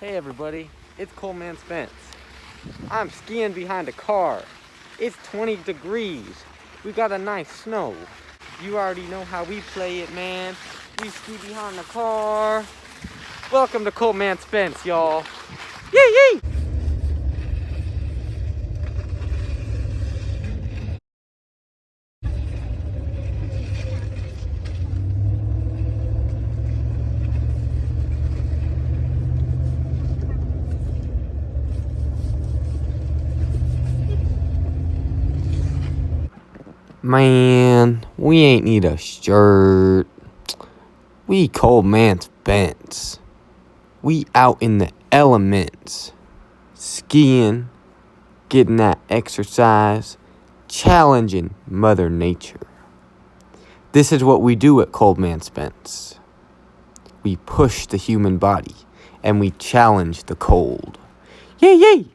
Hey everybody, it's Coleman Spence. I'm skiing behind a car. It's 20 degrees. We got a nice snow. You already know how we play it, man. We ski behind the car. Welcome to Coleman Spence, y'all. Yee yee! Man, we ain't need a shirt. We Coleman Spence. We out in the elements. Skiing, getting that exercise, challenging Mother Nature. This is what we do at Coleman Spence. We push the human body and we challenge the cold. Yay, yay!